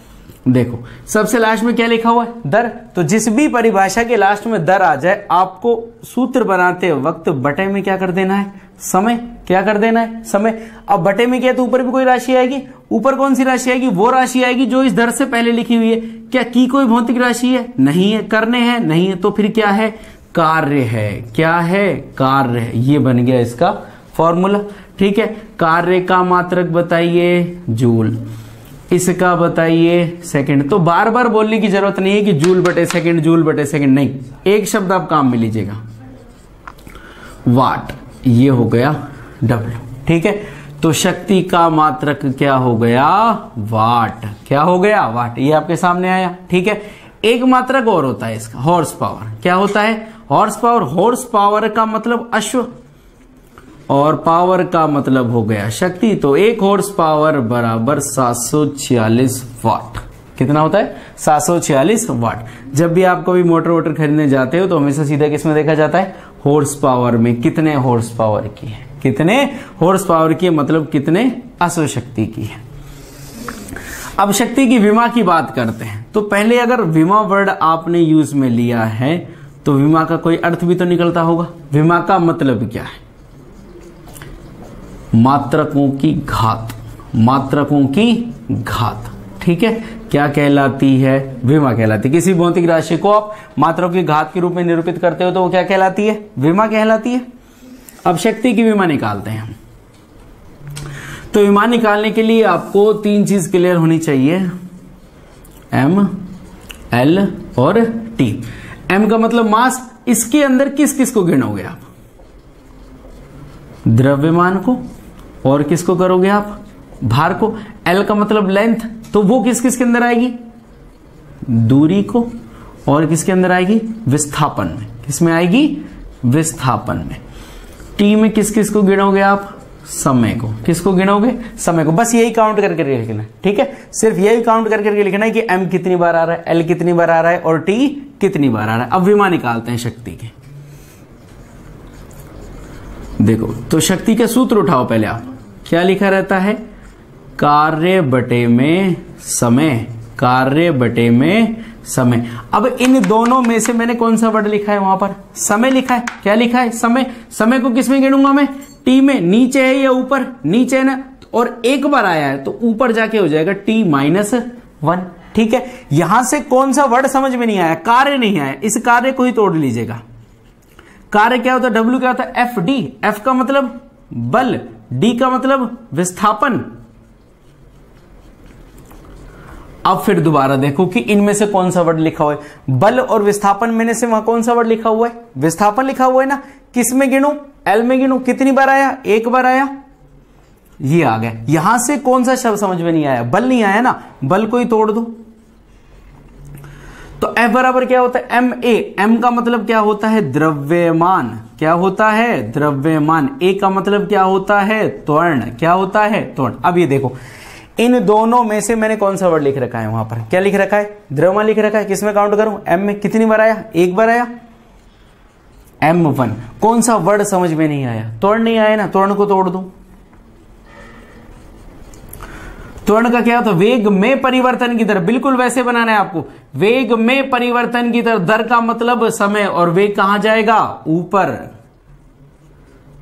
देखो सबसे लास्ट में क्या लिखा हुआ है, दर। तो जिस भी परिभाषा के लास्ट में दर आ जाए, आपको सूत्र बनाते वक्त बटे में क्या कर देना है, समय। क्या कर देना है, समय। अब बटे में क्या, तो ऊपर भी कोई राशि आएगी। ऊपर कौन सी राशि आएगी, वो राशि आएगी जो इस दर से पहले लिखी हुई है। क्या की कोई भौतिक राशि है, नहीं है। करने हैं, नहीं है। तो फिर क्या है, कार्य है। क्या है, कार्य है। ये बन गया इसका फॉर्मूला, ठीक है। कार्य का मात्रक बताइए, जूल। इसका बताइए सेकंड। तो बार बार बोलने की जरूरत नहीं है कि जूल बटे सेकंड, जूल बटे सेकंड, नहीं। एक शब्द आप काम में लीजिएगा, वाट। ये हो गया डब्ल्यू, ठीक है। तो शक्ति का मात्रक क्या हो गया, वाट। क्या हो गया, वाट। ये आपके सामने आया, ठीक है। एक मात्रक और होता है इसका, हॉर्स पावर। क्या होता है, हॉर्स पावर। हॉर्स पावर का मतलब अश्व, और पावर का मतलब हो गया शक्ति। तो एक हॉर्स पावर बराबर 746 वाट। कितना होता है, 746 वाट। जब भी आप कभी मोटर वोटर खरीदने जाते हो तो हमेशा सीधा किसमें देखा जाता है, हॉर्स पावर में। कितने हॉर्स पावर की है, कितने हॉर्स पावर की है, मतलब कितने अश्व शक्ति की है। अब शक्ति की विमा की बात करते हैं। तो पहले अगर विमा वर्ड आपने यूज में लिया है तो विमा का कोई अर्थ भी तो निकलता होगा। विमा का मतलब क्या है, मात्रकों की घात। मात्रकों की घात, ठीक है। क्या कहलाती है, विमा कहलाती है। किसी भौतिक राशि को आप मात्राओं की घात के रूप में निरूपित करते हो तो वो क्या कहलाती है, विमा कहलाती है। अब शक्ति की विमा निकालते हैं हम। तो विमा निकालने के लिए आपको 3 चीज क्लियर होनी चाहिए, एम, एल और टी। एम का मतलब मास। इसके अंदर किस किस को गिनोगे आप, द्रव्यमान को, और किसको करोगे आप, भार को। एल का मतलब लेंथ, तो वो किस किस के अंदर आएगी, दूरी को, और किसके अंदर आएगी, विस्थापन में। किसमें आएगी, विस्थापन में। टी में किस किस को गिनोगे आप, समय को। किसको गिनोगे, समय को। बस यही काउंट करके लिखना है, ठीक है। सिर्फ यही काउंट करके लिखना है कि एम कितनी बार आ रहा है, एल कितनी बार आ रहा है, और टी कितनी बार आ रहा है। अब विमा निकालते हैं शक्ति के। देखो तो शक्ति के सूत्र उठाओ पहले आप। क्या लिखा रहता है, कार्य बटे में समय। कार्य बटे में समय। अब इन दोनों में से मैंने कौन सा वर्ड लिखा है, वहां पर समय लिखा है। क्या लिखा है, समय। समय को किसमें गिनूंगा मैं, टी में नीचे है या ऊपर, नीचे है ना, और एक बार आया है तो ऊपर जाके हो जाएगा t-1। ठीक है, यहां से कौन सा वर्ड समझ में नहीं आया, कार्य नहीं आया, इस कार्य को ही तोड़ लीजिएगा। कार्य क्या होता है, W क्या होता है, एफ डी, एफ का मतलब बल, डी का मतलब विस्थापन। अब फिर दोबारा देखो कि इनमें से कौन सा वर्ड लिखा हुआ है, बल और विस्थापन में से वहां कौन सा वर्ड लिखा हुआ है, विस्थापन लिखा हुआ है ना। किस में गिनूं, एल में गिनूं, कितनी बार आया, एक बार आया, ये आ गया। यहां से कौन सा शब्द समझ में नहीं आया, बल नहीं आया ना, बल को ही तोड़ दो। तो F बराबर क्या होता है, एम ए, एम का मतलब क्या होता है, द्रव्यमान, क्या होता है, द्रव्यमान। ए का मतलब क्या होता है, त्वरण, क्या होता है, त्वरण। अब ये देखो, इन दोनों में से मैंने कौन सा वर्ड लिख रखा है, वहां पर क्या लिख रखा है, द्रव्यमान लिख रखा है। किसमें काउंट करूं, एम में, कितनी बार आया, एक बार आया, M1। कौन सा वर्ड समझ में नहीं आया, त्वरण नहीं आया ना, त्वरण को तोड़ दो। त्वरण का क्या होता है, वेग में परिवर्तन की दर, बिल्कुल वैसे बनाना है आपको, वेग में परिवर्तन की दर, दर का मतलब समय, और वेग कहां जाएगा, ऊपर।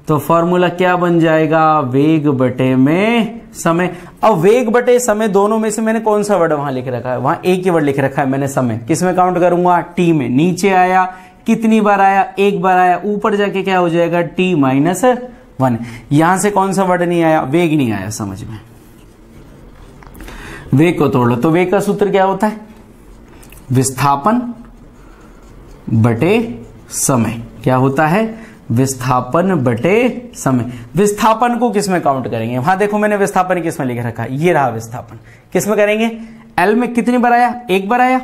तो फॉर्मूला क्या बन जाएगा, वेग बटे में समय। अब वेग बटे समय दोनों में से मैंने कौन सा वर्ड वहां लिख रखा है, वहां एक ही वर्ड लिख रखा है मैंने, समय। किसमें काउंट करूंगा, टी में। नीचे आया, कितनी बार आया, एक बार आया, ऊपर जाके क्या हो जाएगा, t-1। यहां से कौन सा वर्ड नहीं आया, वेग नहीं आया समझ में। वेग को तोड़ लो, तो वेग का सूत्र क्या होता है, विस्थापन बटे समय। क्या होता है, विस्थापन बटे समय। विस्थापन को किसमें काउंट करेंगे, वहां देखो मैंने विस्थापन किसमें लिख रखा है, ये रहा विस्थापन। किसमें करेंगे, एल में कितनी बार आया, एक बार आया,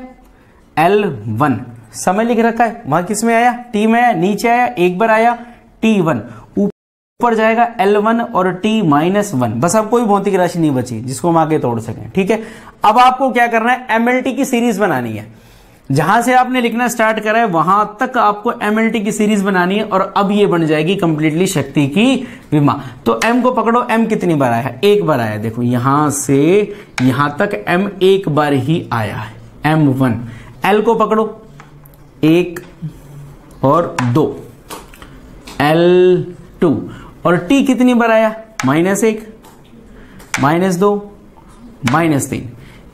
L1। समय लिख रखा है, वहां किसमें आया, टी में आया, नीचे आया, एक बार आया, t1। ऊपर जाएगा L1 और t-1। बस अब कोई भौतिक राशि नहीं बची जिसको हम आगे तोड़ सकें। ठीक है, अब आपको क्या करना है, MLT की सीरीज बनानी है। जहां से आपने लिखना स्टार्ट करा है वहां तक आपको MLT की सीरीज बनानी है, और अब ये बन जाएगी कंप्लीटली शक्ति की विमा। तो M को पकड़ो, M कितनी बार आया है, एक बार आया। देखो यहां से यहां तक M एक बार ही आया है, M1। L को पकड़ो, 1 और 2, L2। और T कितनी बार आया, -1, -2, -3।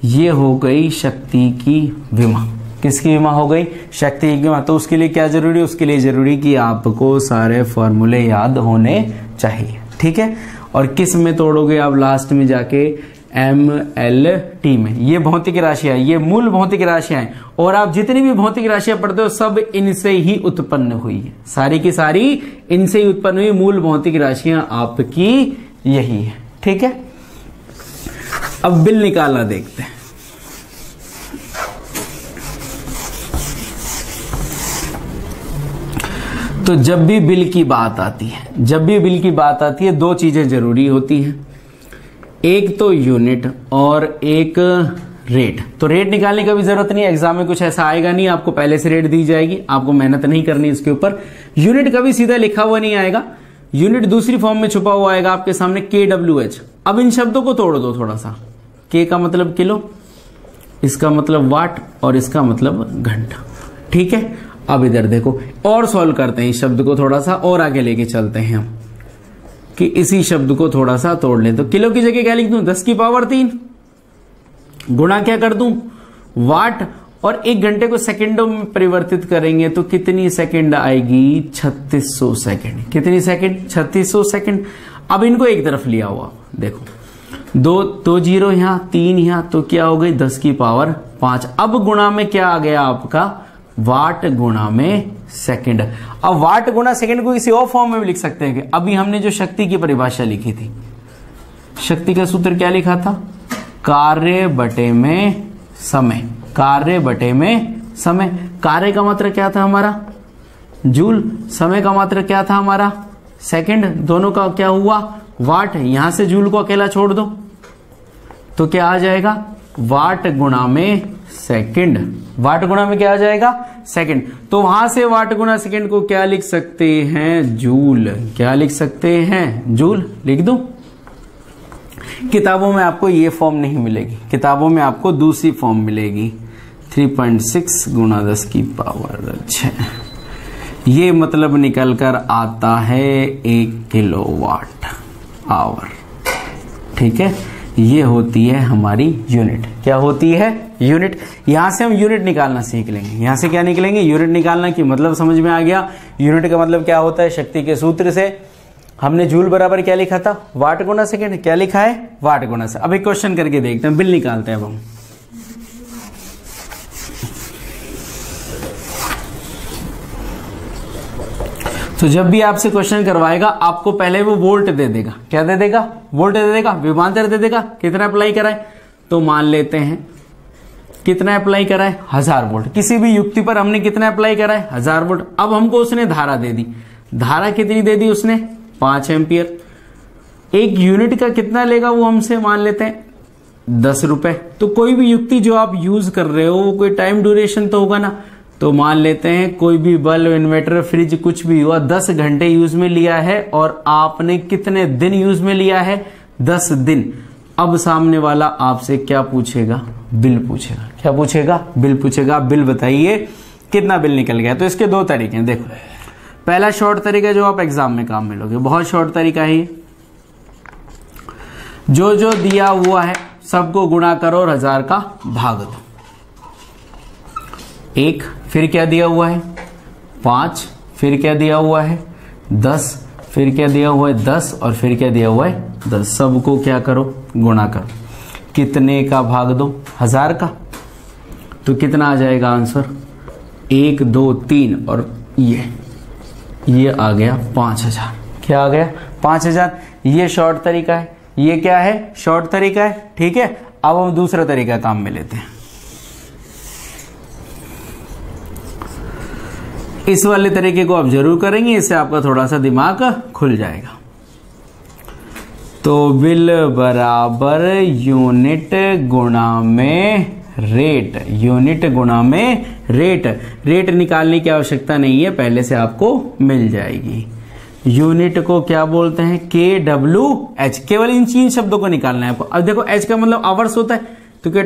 ये हो गई शक्ति की विमा। किसकी विमा हो गई, शक्ति की विमा। तो उसके लिए क्या जरूरी, उसके लिए जरूरी कि आपको सारे फॉर्मूले याद होने चाहिए। ठीक है, और किस में तोड़ोगे आप, लास्ट में जाके MLT में। ये भौतिक राशियां, ये मूल भौतिक राशियां हैं, और आप जितनी भी भौतिक राशियां पढ़ते हो सब इनसे ही उत्पन्न हुई है, सारी की सारी इनसे ही उत्पन्न हुई। मूल भौतिक राशियां आपकी यही है। ठीक है, अब बिल निकालना देखते हैं। तो जब भी बिल की बात आती है, जब भी बिल की बात आती है, दो चीजें जरूरी होती हैं, एक तो यूनिट और एक रेट। तो रेट निकालने की भी जरूरत नहीं, एग्जाम में कुछ ऐसा आएगा नहीं, आपको पहले से रेट दी जाएगी, आपको मेहनत नहीं करनी इसके ऊपर। यूनिट कभी सीधा लिखा हुआ नहीं आएगा, यूनिट दूसरी फॉर्म में छुपा हुआ आएगा आपके सामने, KWH। अब इन शब्दों को तोड़ दो थोड़ा सा, K का मतलब किलो, इसका मतलब वाट, और इसका मतलब घंटा। ठीक है, अब इधर देखो और सॉल्व करते हैं इस शब्द को, थोड़ा सा और आगे लेके चलते हैं हम, कि इसी शब्द को थोड़ा सा तोड़ लें। तो किलो की जगह क्या लिख दूं, 10⁻3, गुणा क्या कर दूं, वाट, और 1 घंटे को सेकंडों में परिवर्तित करेंगे तो कितनी सेकंड आएगी, 3600 सेकंड। कितनी सेकंड, 3600 सेकंड। अब इनको एक तरफ लिया हुआ, देखो 2 0 यहां, 3 यहां, तो क्या हो गई 10⁵। अब गुणा में क्या आ गया आपका, वाट गुणा में सेकंड। अब वाट गुणा सेकंड को किसी और फॉर्म में भी लिख सकते हैं कि अभी हमने जो शक्ति की परिभाषा लिखी थी, शक्ति का सूत्र क्या लिखा था, कार्य बटे में समय। कार्य बटे में समय, कार्य का मात्रा क्या था हमारा, जूल, समय का मात्रा क्या था हमारा, सेकंड। दोनों का क्या हुआ, वाट। यहां से जूल को अकेला छोड़ दो तो क्या आ जाएगा, वाट गुणा में सेकंड। वाट गुणा में क्या आ जाएगा, सेकंड। तो वहां से वाट गुणा सेकंड को क्या लिख सकते हैं, जूल। क्या लिख सकते हैं, जूल लिख दूं। किताबों में आपको ये फॉर्म नहीं मिलेगी, किताबों में आपको दूसरी फॉर्म मिलेगी, 3.6 × 10⁶। ये मतलब निकल कर आता है 1 किलोवाट आवर। ठीक है, ये होती है हमारी यूनिट। क्या होती है? यूनिट। यहां से हम यूनिट निकालना सीख लेंगे। यहां से क्या निकलेंगे? यूनिट निकालना की मतलब समझ में आ गया। यूनिट का मतलब क्या होता है? शक्ति के सूत्र से हमने जूल बराबर क्या लिखा था? वाट गुना सेकेंड। क्या लिखा है? वाट गुना से। अब एक क्वेश्चन करके देखते हैं, बिल निकालते हैं अब हम। तो जब भी आपसे क्वेश्चन करवाएगा आपको पहले वो वोल्ट दे देगा। क्या दे देगा? वोल्ट दे देगा, विभवांतर दे देगा। कितना अप्लाई कराए? तो मान लेते हैं कितना अप्लाई कराए? 1000 वोल्ट। किसी भी युक्ति पर हमने कितना अप्लाई कराए? 1000 वोल्ट। अब हमको उसने धारा दे दी। धारा कितनी दे दी उसने? 5 एम्पियर। एक यूनिट का कितना लेगा वो हमसे मान लेते हैं 10 रुपए। तो कोई भी युक्ति जो आप यूज कर रहे हो कोई टाइम ड्यूरेशन तो होगा ना। तो मान लेते हैं कोई भी बल्ब, इन्वर्टर, फ्रिज कुछ भी हुआ 10 घंटे यूज में लिया है और आपने कितने दिन यूज में लिया है? 10 दिन। अब सामने वाला आपसे क्या पूछेगा? बिल पूछेगा। क्या पूछेगा? बिल पूछेगा। बिल बताइए कितना बिल निकल गया। तो इसके 2 तरीके हैं। देखो, पहला शॉर्ट तरीका जो आप एग्जाम में काम में लोगे, बहुत शॉर्ट तरीका है ये। जो जो दिया हुआ है सबको गुणा करो और 1000 का भाग दो। 1, फिर क्या दिया हुआ है? 5, फिर क्या दिया हुआ है? 10, फिर क्या दिया हुआ है? 10 और फिर क्या दिया हुआ है? 10। सबको क्या करो? गुणा करो। कितने का भाग दो? 1000 का। तो कितना आ जाएगा आंसर? 1, 2, 3 और ये आ गया 5000। क्या आ गया? 5000। ये शॉर्ट तरीका है। ये क्या है? शॉर्ट तरीका है। ठीक है, अब हम दूसरा तरीका काम में लेते हैं। इस वाले तरीके को आप जरूर करेंगे, इससे आपका थोड़ा सा दिमाग खुल जाएगा। तो बिल बराबर यूनिट गुणा में रेट। यूनिट गुणा में रेट। रेट निकालने की आवश्यकता नहीं है, पहले से आपको मिल जाएगी। यूनिट को क्या बोलते हैं? KWH। केवल इन 3 शब्दों को निकालना है आपको। अब देखो, H का मतलब आवर्स होता है, तो क्या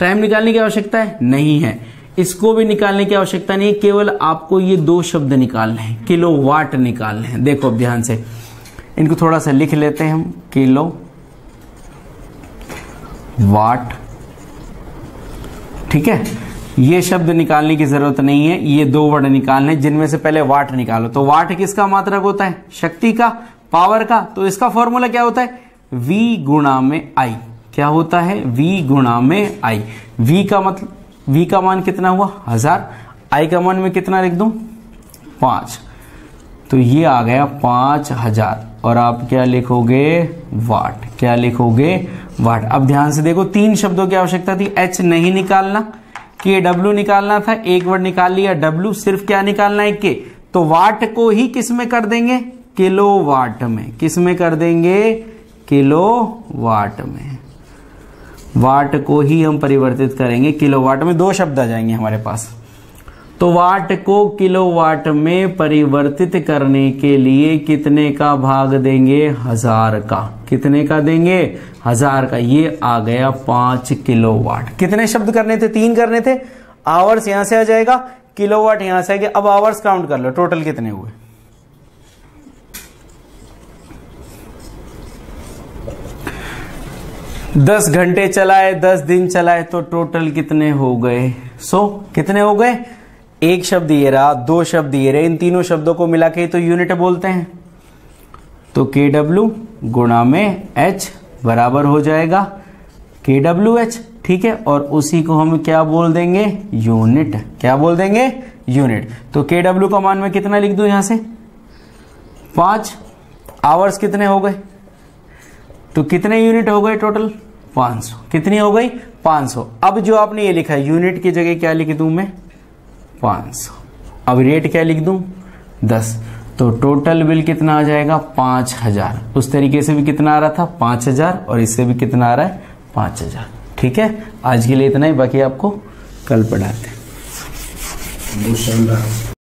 टाइम निकालने की आवश्यकता है? नहीं है। इसको भी निकालने की आवश्यकता नहीं है, केवल आपको ये 2 शब्द निकालने हैं, किलोवाट निकालने हैं। देखो अब ध्यान से इनको थोड़ा सा लिख लेते हैं हम। Kilowatt. ठीक है, ये शब्द निकालने की जरूरत नहीं है, ये 2 वर्ड निकालने, जिनमें से पहले वाट निकालो। तो वाट किसका मात्रक होता है? शक्ति का, पावर का। तो इसका फॉर्मूला क्या होता है? V गुणा में I। क्या होता है? V गुणा में I। V का मतलब, V का मान कितना हुआ? 1000। I का मान में कितना लिख दूं? 5। तो ये आ गया 5000 और आप क्या लिखोगे? वाट। क्या लिखोगे? वाट। अब ध्यान से देखो, 3 शब्दों की आवश्यकता थी। H नहीं निकालना, KW निकालना था, एक वर्ड निकाल लिया W। सिर्फ क्या निकालना है? K। तो वाट को ही किस में कर देंगे? किलोवाट में। किस में कर देंगे? किलोवाट में। वाट को ही हम परिवर्तित करेंगे किलोवाट में। 2 शब्द आ जाएंगे हमारे पास। तो वाट को किलोवाट में परिवर्तित करने के लिए कितने का भाग देंगे? 1000 का। कितने का देंगे? 1000 का। ये आ गया 5 किलोवाट। कितने शब्द करने थे? 3 करने थे। आवर्स यहां से आ जाएगा, किलोवाट यहां से आएगा। अब आवर्स काउंट कर लो, टोटल कितने हुए? 10 घंटे चलाए, 10 दिन चलाए, तो टोटल कितने हो गए? 100। कितने हो गए? 1 शब्द ये रहा, 2 शब्द ये रहे। इन तीनों शब्दों को मिला के तो यूनिट बोलते हैं। तो KW गुणा में H बराबर हो जाएगा KWH। ठीक है, और उसी को हम क्या बोल देंगे? यूनिट। क्या बोल देंगे? यूनिट। तो KW का मान में कितना लिख दूं यहां से? 5। आवर्स कितने हो गए? तो कितने यूनिट हो गए टोटल? 500। कितनी हो गई? 500। अब जो आपने ये लिखा है, यूनिट की जगह क्या लिख दूं मैं? 500। अब रेट क्या लिख दूं? 10। तो टोटल बिल कितना आ जाएगा? 5000। उस तरीके से भी कितना आ रहा था? 5000। और इससे भी कितना आ रहा है? 5000। ठीक है, आज के लिए इतना ही, बाकी आपको कल पढ़ाते हैं।